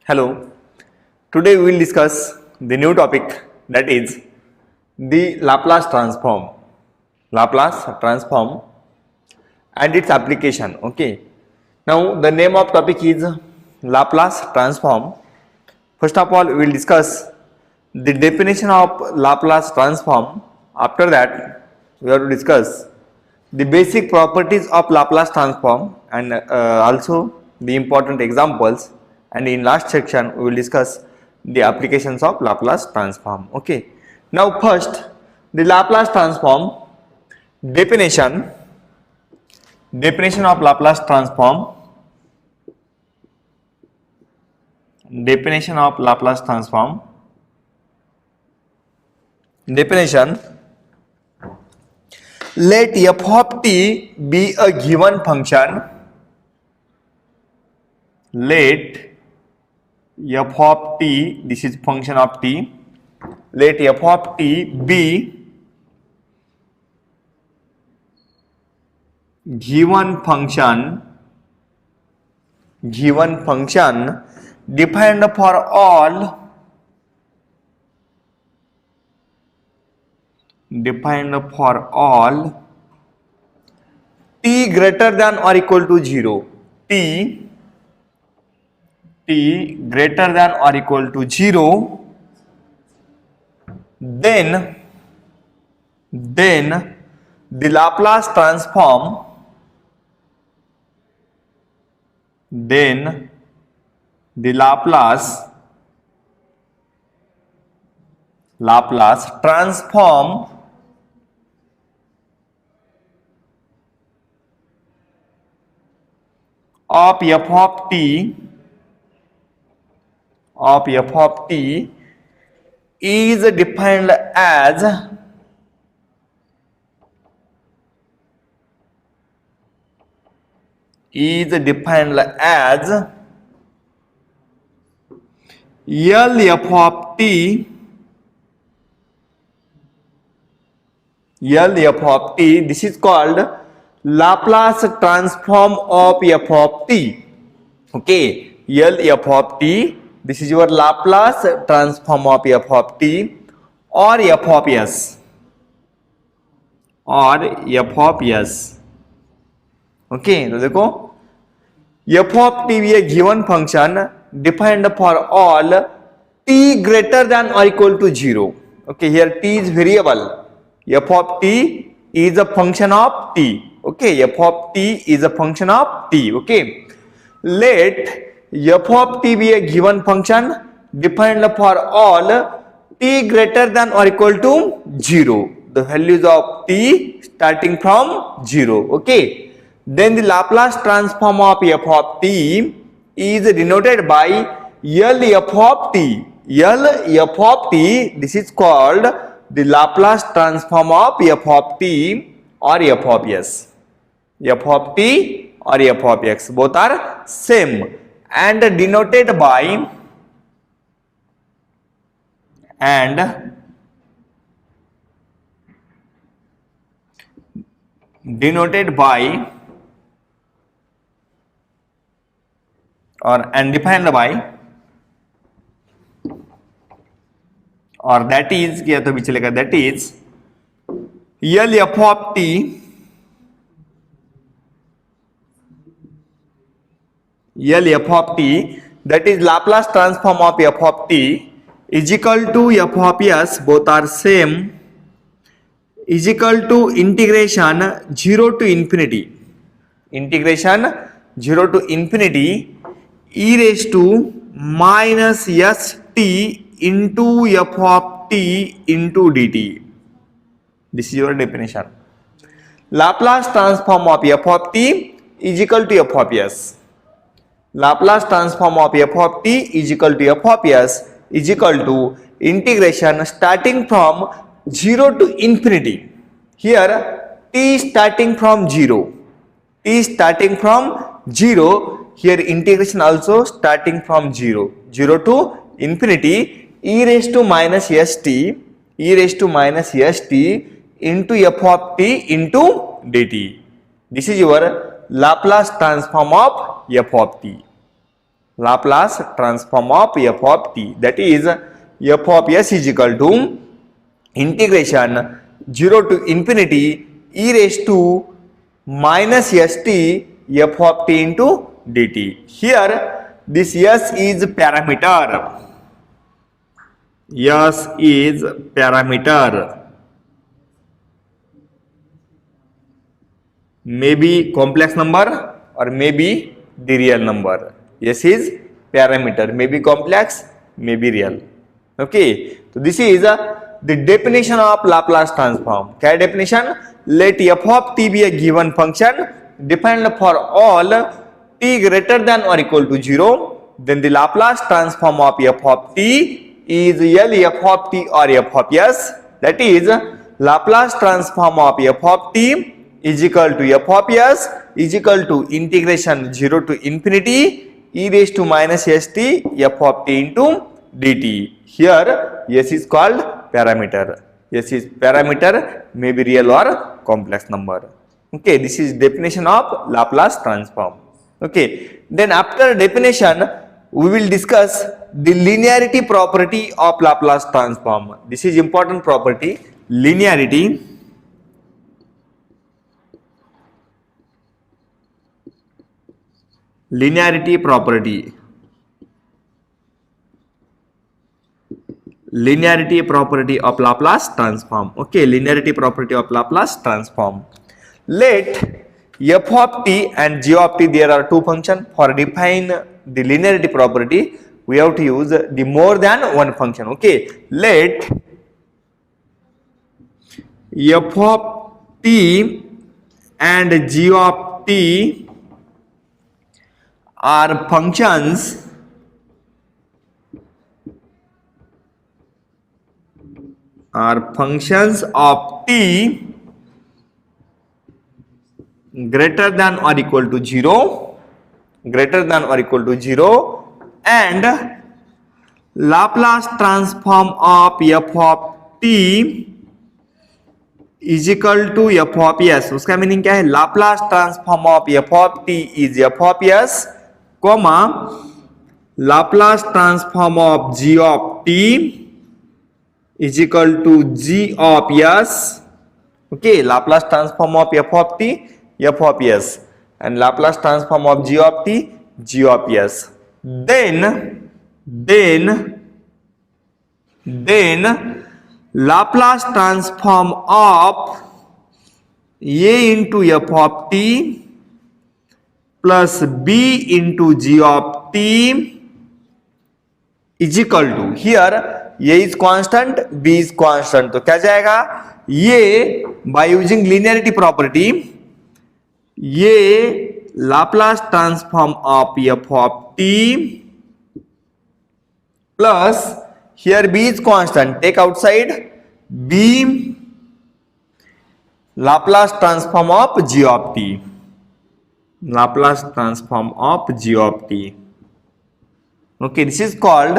Hello, today we will discuss the new topic, that is the Laplace transform. Laplace transform and its application. Okay. Now the name of topic is Laplace transform. First of all, we will discuss the definition of Laplace transform. After that, we have to discuss the basic properties of Laplace transform and also the important examples, and in last section we will discuss the applications of Laplace transform. Okay. Now first, the Laplace transform definition of Laplace transform. Definition of Laplace transform. Definition: let f of t be a given function. Let f of t, this is function of t. Let f of t be given function defined for all t greater than or equal to 0. T greater than or equal to 0, then the Laplace transform of f of t is defined as L f of t. This is called Laplace transform of f of t. Okay, L f of t, this is your Laplace transform of f of t or f of s. Okay, तो देखो f of t be a given function defined for all t greater than or equal to 0. Okay, here t is variable. F of t is a function of t. Okay, f of t is a function of t. Okay, let f of t be a given function defined for all t greater than or equal to 0. The values of t starting from 0. Okay, then the Laplace transform of f of t is denoted by L f of t. L f of t, this is called the Laplace transform of f of t or f of s. F of t or f of x, both are same and denoted by and defined by, or that is क्या तो भी चलेगा, that is L f of t that is Laplace transform of f of t is equal to f of s, both are same, is equal to integration 0 to infinity e raised to minus st into f of t into dt. This is your definition. Laplace transform of f of t is equal to f of s. Laplace transform of f of t is equal to f of s is equal to integration starting from 0 to infinity. Here t starting from 0. Here integration also starting from 0 to infinity e raised to minus st into f of t into dt. This is your Laplace transform of f of t. Laplace transform of f of t, that is f of s is equal to integration 0 to infinity e raised to minus st f of t into dt. Here this s is parameter. S is parameter, may be complex number or may be the real number. S is parameter, may be complex, may be real. Okay, so this is the definition of Laplace transform. क्या है definition? Let f of t be a given function defined for all t greater than or equal to 0, then the Laplace transform of f of t is L f of t or f of s, that is Laplace transform of f of t is equal to f of s is equal to integration 0 to infinity e raised to minus st f of t into dt. Here s is called parameter. S is parameter, may be real or complex number. Okay, this is definition of Laplace transform. Okay, then after definition we will discuss the linearity property of Laplace transform. This is important property, linearity. Linearity property. Linearity property of Laplace transform. Okay, linearity property of Laplace transform. Let f of t and g of t, there are two functions. For define the linearity property we have to use the more than one function. Okay, let f of t and g of t are functions of t greater than or equal to 0, and Laplace transform of f of t is equal to f of s. उसका meaning क्या है? Laplace transform of f of t is f of s, comma Laplace transform of g of t is equal to g of s. Okay, Laplace transform of f of t, f of s, and Laplace transform of g of t, g of s. Then Laplace transform of a into f of t plus b into g of t is equal to, here a is constant, b is constant, तो क्या जाएगा? ये by using linearity property, ये Laplace transform of f of t plus, here b is constant, take outside, b Laplace transform of g of t, Laplace transform of g of t. Okay, this is called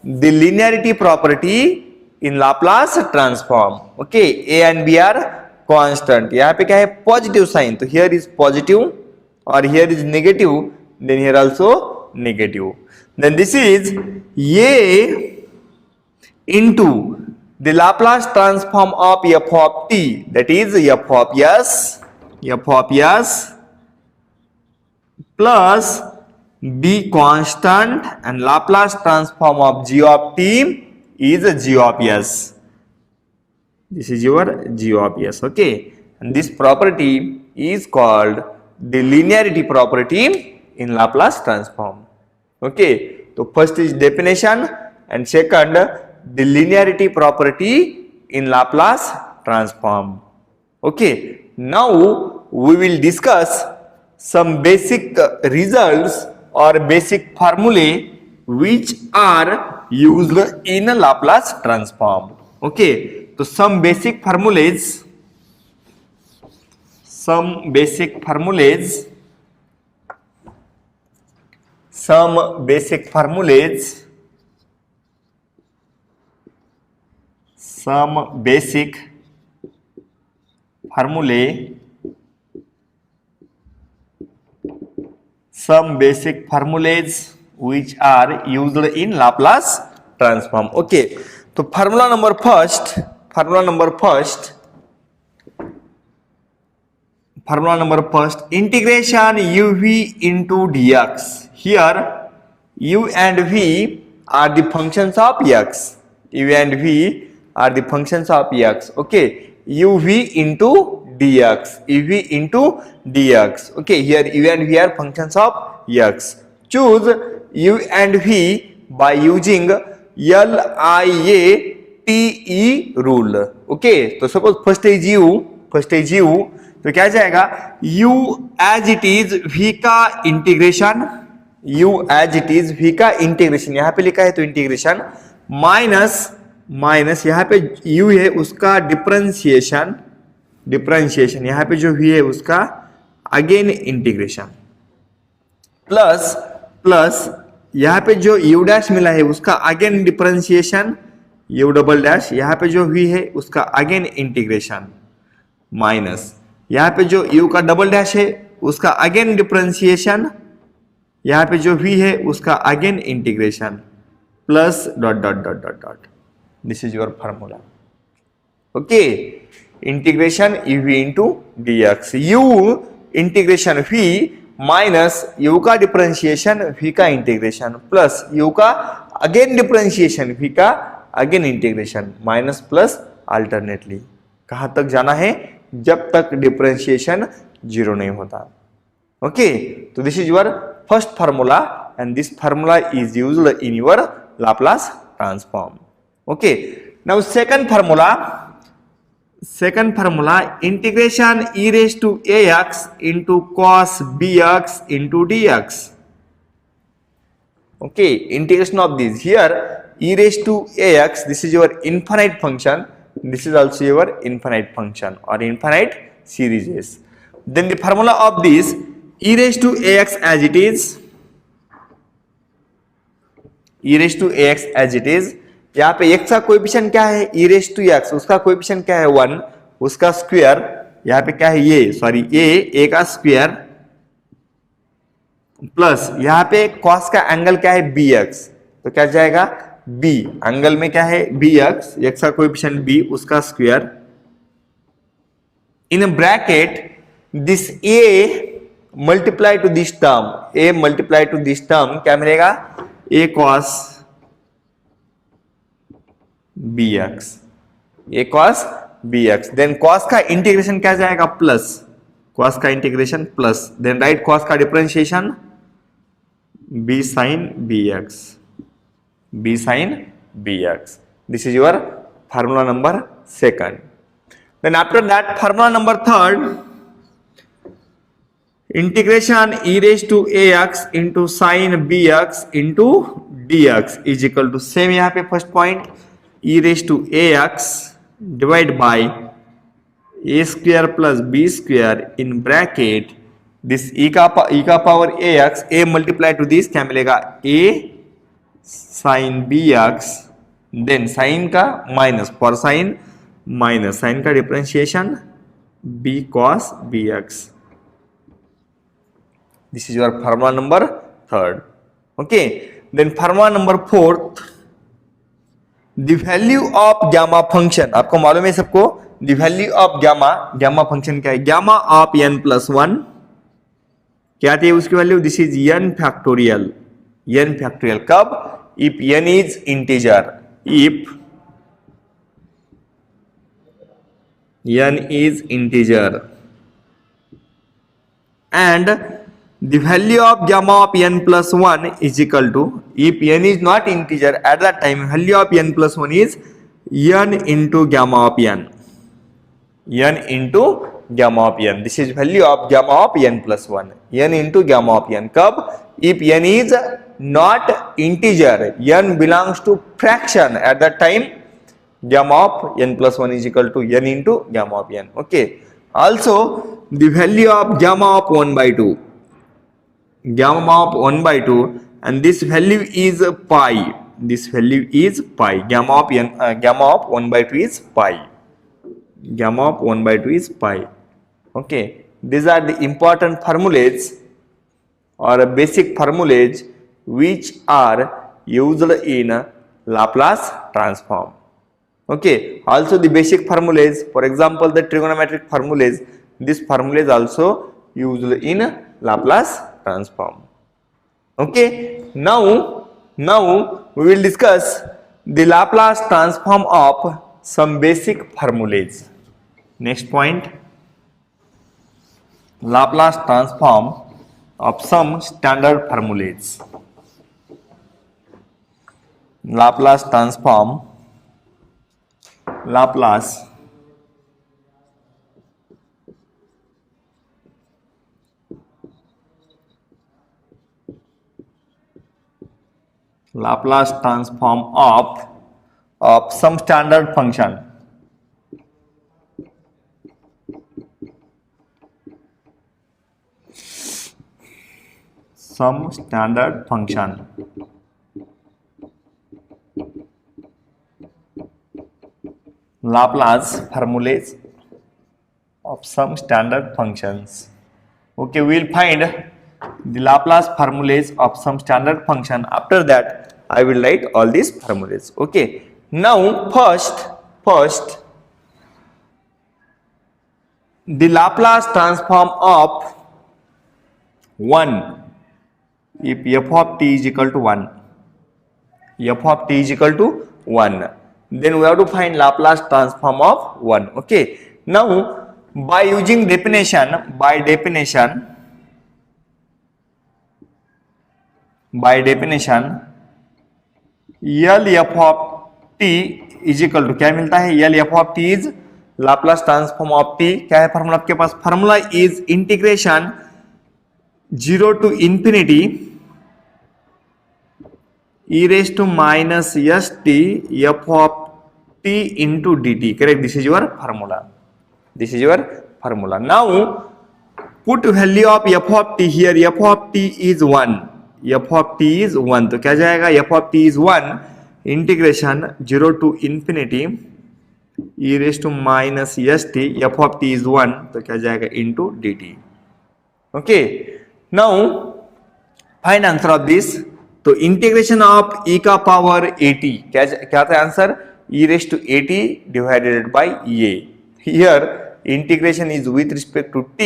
the linearity property in Laplace transform. Okay, a and b are constant. यहाँ पे क्या है? Positive sign, तो here is positive और here is negative, then here also negative. Then this is a into the Laplace transform of f of t, that is f of s plus b constant, and Laplace transform of g of t is g of s. This is your g of s. Okay, and this property is called the linearity property in Laplace transform. Okay, so first is definition and second the linearity property in Laplace transform. Okay, now we will discuss some basic results or basic formulae which are used in a Laplace transform. Okay, so some basic formulas which are used in Laplace transform. Okay, तो formula number first, integration uv into dx. Here u and v are the functions of x. u and v are the functions of x. Okay, uv into dx, okay, here u and v are functions of x. Choose u and v by using LIATE rule. Okay, तो suppose first is u, तो क्या जाएगा u as it is v का integration, यहाँ पे लिखा है तो इंटीग्रेशन माइनस यहाँ पे u है उसका डिफरेंशिएशन, यहाँ पे जो v है उसका अगेन इंटीग्रेशन, प्लस यहाँ पे जो u डैश मिला है उसका again differentiation, u double dash, यहाँ पे जो v है उसका अगेन इंटीग्रेशन, माइनस यहाँ पे जो u का डबल डैश है उसका अगेन डिफरेंशिएशन, यहाँ पे जो v है उसका again integration, plus dot. This is your formula. Okay, integration uv into dx, u integration v minus u का डिफरेंशिएशन v का इंटीग्रेशन, प्लस u का अगेन डिफरेंशिएशन v का again integration, minus plus alternately. कहां तक जाना है? जब तक डिफरेंशिएशन जीरो नहीं होता. ओके, तो this is your first formula and this formula is used in your Laplace transform. Okay, now second formula, integration e raised to ax into cos bx into dx. Okay, integration of this, here e raised to ax, this is your infinite function, this is also your infinite function or infinite series. Then the formula of this e raised to ax as it is, यहाँ पे x का coefficient क्या है? e raised to x, उसका coefficient क्या है? 1, उसका square यहाँ पे क्या है? a का स्क्वायर, प्लस यहाँ पे cos का एंगल क्या है? bx, तो क्या जाएगा? b, एंगल में क्या है? bx, x का कोएफिशिएंट b, उसका square, in bracket this a multiply to this term, क्या मिलेगा? a cos bx, then cos का इंटीग्रेशन क्या जाएगा? प्लस, cos का integration plus, then right cos का differentiation b sin bx. This is your formula number second. Then after that, formula number third, integration e raised to ax into sin bx into dx is equal to, same यहाँ पे first point, e raised to ax divide by a square plus b square in bracket this e का power ax, a multiply to this क्या मिलेगा? a sin bx, then sin का minus, for sin minus, sin का differentiation b cos bx. This is your formula number third. Okay, then formula number fourth, the value of gamma function. आपको मालूम है सबको, the value of gamma function क्या है? gamma of n plus 1, क्या आती है उसकी value? This is n factorial. कब? if n is integer, and the value of gamma of n plus 1 is equal to, if n is not integer, at that time value of n plus 1 is n into gamma of n. This is value of gamma of n plus 1, n into gamma of n. कब? if n is not integer, n belongs to fraction, at that time gamma of n plus 1 is equal to n into gamma of n. Okay, also the value of gamma of 1 by 2, and this value is pi, gamma of 1 by 2 is pi. Okay, these are the important formulas or basic formulas which are used in Laplace transform. Okay, also the basic formulas, for example the trigonometric formulas, this formula is also used in Laplace transform. Okay, now we will discuss the Laplace transform of some basic formulas. Next point, Laplace transform of some standard formulas. Laplace transform, Laplace transform of some standard function. Some standard function. Laplace formulas of some standard functions. Okay, we will find the Laplace formulas of some standard function. After that, I will write all these formulas. Okay, now first the Laplace transform of 1. If f of t is equal to 1, f of t is equal to 1, then we have to find Laplace transform of 1. Okay, now by using definition, L f of t is equal to क्या मिलता है, L f of t is Laplace transform of t. क्या है formula आपके पास, formula is integration 0 to infinity e raised to minus st f of t into dt. Correct, this is your formula. Now put value of f of t here. F of t is 1. तो क्या जाएगा, f of t is 1 integration 0 to infinity e raised to minus st f of t is 1, तो क्या जाएगा into dt. Okay, now find answer of this. तो integration of e का power at, क्या था answer, e raised to at divided by a. Here integration is with respect to t,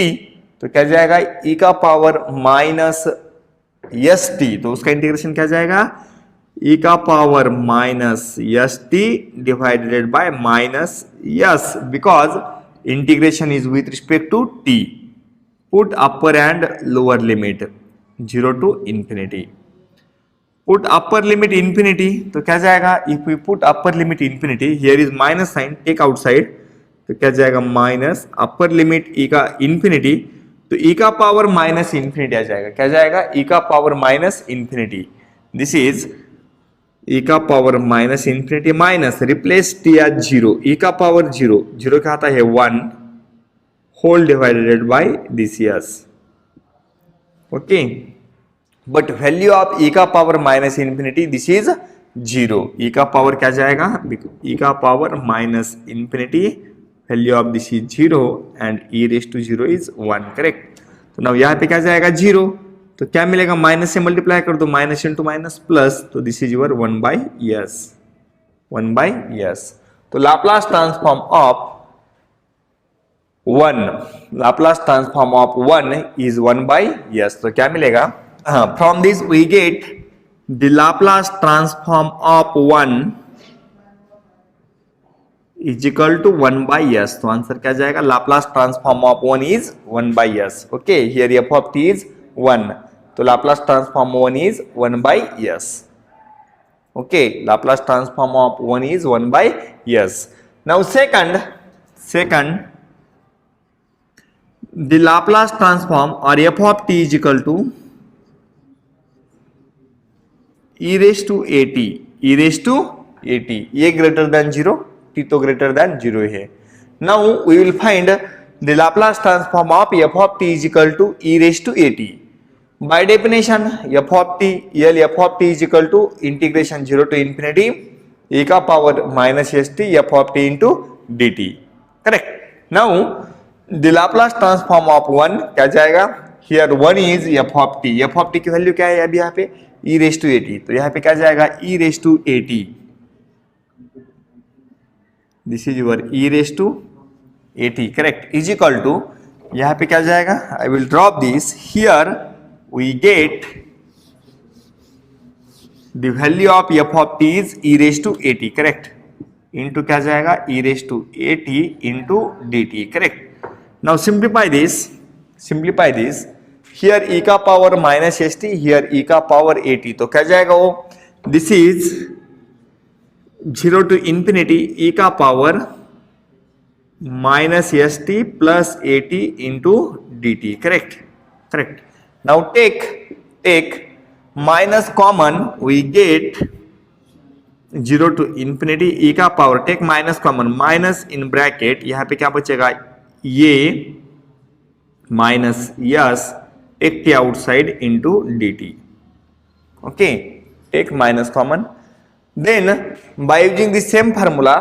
तो क्या जाएगा e का पावर माइनस st, तो उसका इंटीग्रेशन क्या जाएगा, e का power minus st divided by minus s, because integration is with respect to t. Put upper and lower limit 0 to infinity. Put upper limit infinity, तो क्या जाएगा, if we put upper limit infinity, here is minus sign, take outside, तो क्या जाएगा minus upper limit e का infinity, तो e का power minus infinity आ जाएगा. क्या जाएगा, e का power minus infinity. This is e का power minus infinity minus replace t as 0, e का पावर 0 क्या आता है 1 whole divided by this s. Okay, but value of e का power minus infinity this is 0. e का power क्या जाएगा, e का power minus infinity, value of this is 0 and e raise to 0 is 1. Correct, तो now यहाँ पे क्या जाएगा 0, तो क्या मिलेगा, माइनस से मल्टीप्लाई कर दो, माइनस इंटू माइनस प्लस, तो this is your 1 by s. तो Laplace transform of 1 is 1 by s. तो क्या मिलेगा, from this we get the Laplace transform of 1 is equal to 1 by s. तो आंसर क्या जाएगा, Laplace transform of 1 is 1 by s. Okay, here f of t is 1, तो Laplace transform 1 is 1 by s. Okay, Laplace transform of 1 is 1 by s. Now second, the Laplace transform or f of t is equal to e raised to at, a greater than 0, t तो greater than 0 है. Now we will find the Laplace transform of f of t is equal to e raised to at. By definition, f of t is equal to integration 0 to infinity e का power minus st f of t into dt. Correct. Now the Laplace transform of 1 क्या जाएगा, here 1 is f of t की value क्या है अभी यहाँ पे, ई raise to eighty, तो यहाँ पे क्या जाएगा E raise to A T, this is your E raise to A T, correct, is equal to, यहाँ पे क्या जाएगा, I will drop this here, we get the value of F of T is E raise to A T, correct, into क्या जाएगा E raise to A T into D T, correct. Now simplify this, here E का power minus S T, here E का power A T, तो क्या जाएगा वो, this is 0 to infinity E का power minus S T plus A T into D T, correct. Now take minus common, we get 0 to infinity E का power, take minus common, minus in bracket, यहाँ पे क्या बचेगा, ये minus S, take T outside into D T, okay, take minus common. Then by using the same formula,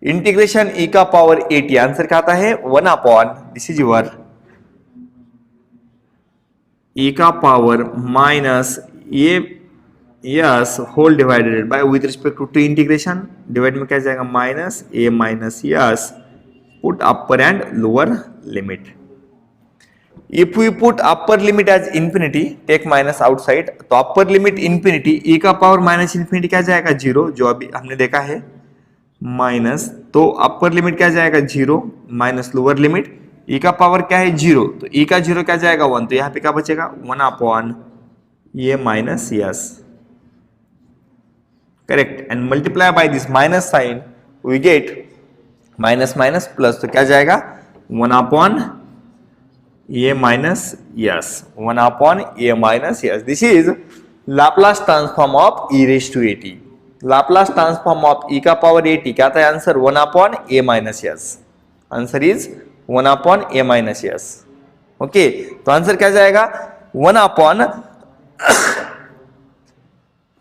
integration E का power A T, answer क्या आता है 1 upon, this is your e का power minus a s whole divided by with respect to integration, divide में क्या जाएगा minus a minus s, put upper and lower limit. If we put upper limit as infinity, take minus outside, तो upper limit infinity, e का power minus infinity क्या जाएगा 0, जो अभी हमने देखा है माइनस, तो अपर लिमिट क्या जाएगा 0 माइनस लोअर लिमिट, e का पावर क्या है 0, तो e का 0 क्या जाएगा 1, तो यहाँ पे क्या बचेगा 1 अपॉन ये minus S, correct, and multiply by this minus sign, we get minus minus plus, तो क्या जाएगा 1 upon A minus S, 1 upon A minus S. This is Laplace transform of E raise to A T. Laplace transform of E का power A T क्या था answer 1 upon A minus S, answer is 1 upon A minus S, okay. तो answer क्या जाएगा 1 upon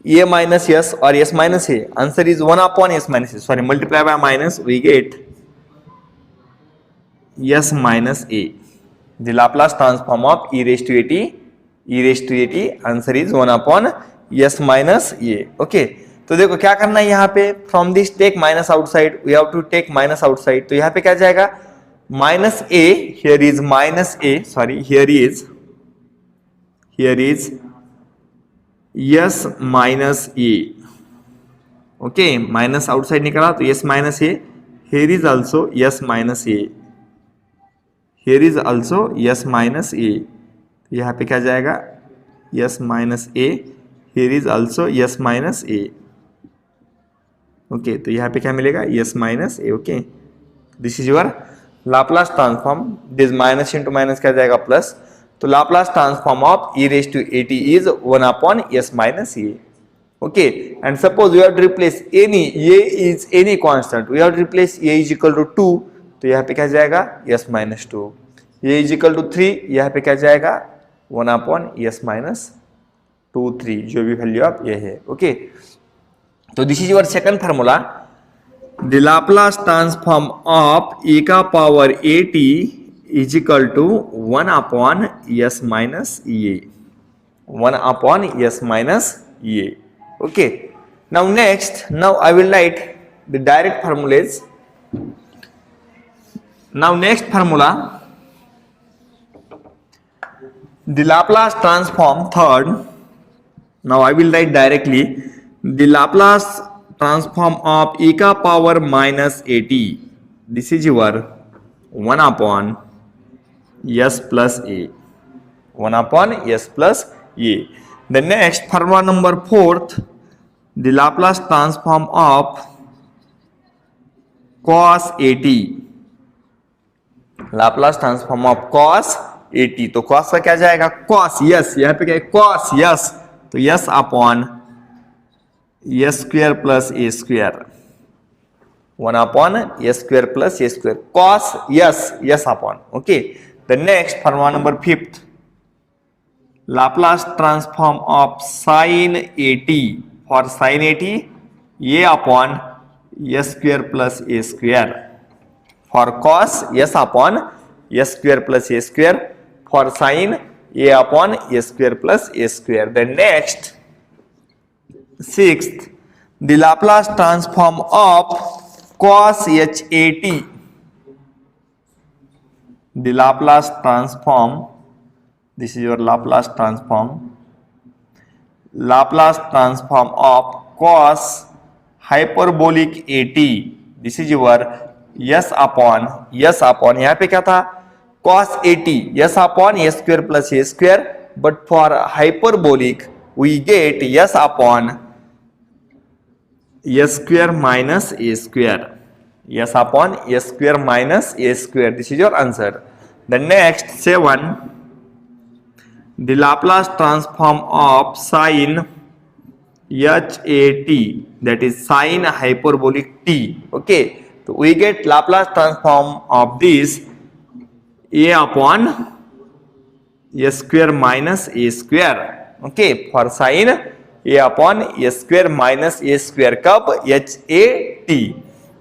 A minus s और s minus a, answer is 1 upon s minus a, sorry multiply by minus, we get s minus a. The Laplace transform of e raised to at, answer is 1 upon s minus a. Okay, तो देखो क्या करना है यहाँ पे, from this take minus outside, we have to take minus outside, तो यहाँ पे क्या जाएगा minus a, here is minus a, sorry here is s minus a. Okay, minus outside निकला तो s minus a, here is also s minus a, here is also s minus a, यहाँ पे क्या जाएगा s minus a, here is also s minus a, okay, तो यहाँ पे क्या मिलेगा s minus a, okay. This is your Laplace transform, this minus into minus क्या जाएगा प्लस, तो Laplace transform of e raised to at इज 1 upon s minus a, okay. And suppose we have to replace any, a इज any constant, we have to replace a is equal to 2, तो यहाँ पे क्या जाएगा s minus 2, ये is equal to 3, यहाँ पे क्या जाएगा 1 अपॉन s माइनस 2 3, जो भी वैल्यू आप ये है, ओके. तो this is your second formula, the Laplace transform of e का power at is equal to 1 upon s minus a, 1 upon s minus a, okay. Now next, now I will write the direct formulas. Now next formula, the Laplace transform, third, now I will write directly, the Laplace transform of e का power minus at, this is your 1 upon s plus a, 1 upon s plus a. The next formula number 4th, the Laplace transform of cos at, Laplace transform of cos 80, तो cos का क्या जाएगा cos yes, यहाँ पे क्या है cos yes, तो yes upon S square plus A square, 1 upon S square plus A square, cos yes upon, okay. The next formula number 5th, Laplace transform of sin 80, for sin 80 ये upon S square plus A square, for cos yes upon S square plus A square, for sin a upon a square plus a square. Then next Sixth, the Laplace transform of cos hat. The Laplace transform, this is your Laplace transform. Laplace transform of cos hyperbolic at. This is your s upon यहाँ पे क्या था cos at s upon a square plus a square, but for hyperbolic we get s upon a square minus a square, s upon a square minus a square. This is your answer. The next 7, the Laplace transform of sin hat, that is sin hyperbolic t. Okay, so we get Laplace transform of this a upon a square minus a square. Okay, for sin a upon a square minus a square कब hat.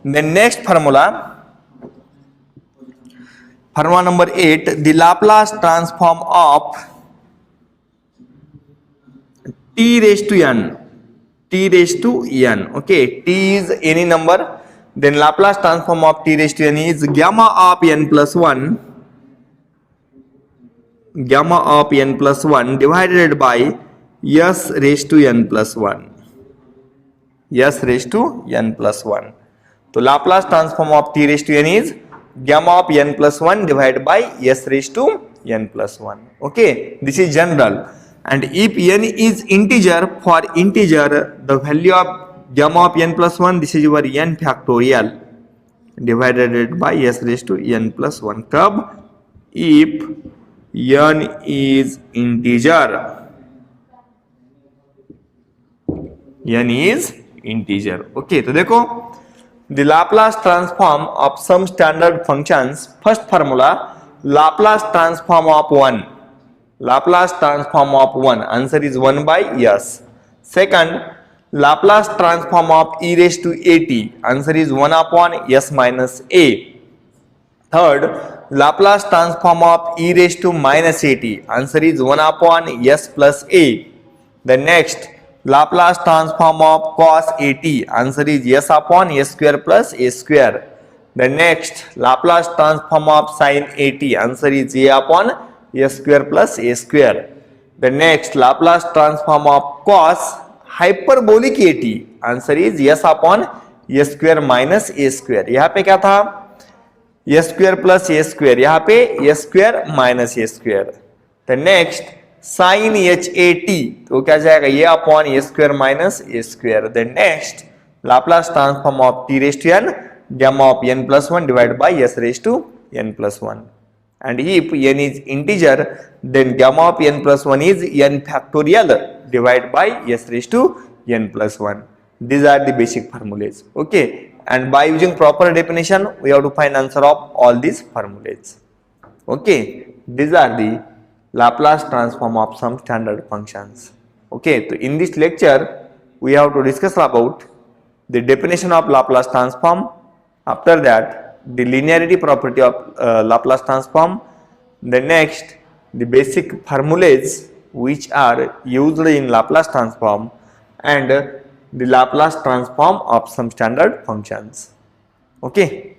The next formula number 8, the Laplace transform of t raised to n. Okay, t is any number, then Laplace transform of t raised to n is gamma of n plus 1 divided by s raised to n plus 1. So Laplace transform of t raised to n is gamma of n plus 1 divided by s raised to n plus 1. Okay, this is general. And if n is integer, for integer the value of gamma of n plus 1, this is your n factorial divided by s raised to n plus 1 कब if n is integer. Okay, तो देखो the Laplace transform of some standard functions. First formula, Laplace transform of 1. Answer is 1 by s. Second, Laplace transform of e raised to at. Answer is 1 upon s minus a. Third, Laplace transform of e raised to minus at. Answer is 1 upon s plus a. The next, Laplace transform of cos at. Answer is s upon a square plus a square. The next, Laplace transform of sin at. Answer is a upon a square plus a square. The next, Laplace transform of cos hyperbolic at. Answer is s upon a square minus a square. यहाँ पे क्या था a square plus a square, यहाँ पे a square minus a square. The next, sin hat, तो क्या जाएगा ये upon a square minus a square. The next, Laplace transform of t raised to n, gamma of n plus 1 divided by s raised to n plus 1. And if n is integer, then gamma of n plus 1 is n factorial divided by s raised to n plus 1. These are the basic formulas. Okay, and by using proper definition, we have to find answer of all these formulas. Okay, these are the Laplace transform of some standard functions. Okay, so in this lecture, we have to discuss about the definition of Laplace transform. After that, the linearity property of Laplace transform. The next, the basic formulas which are used in Laplace transform, and the Laplace transform of some standard functions. Okay.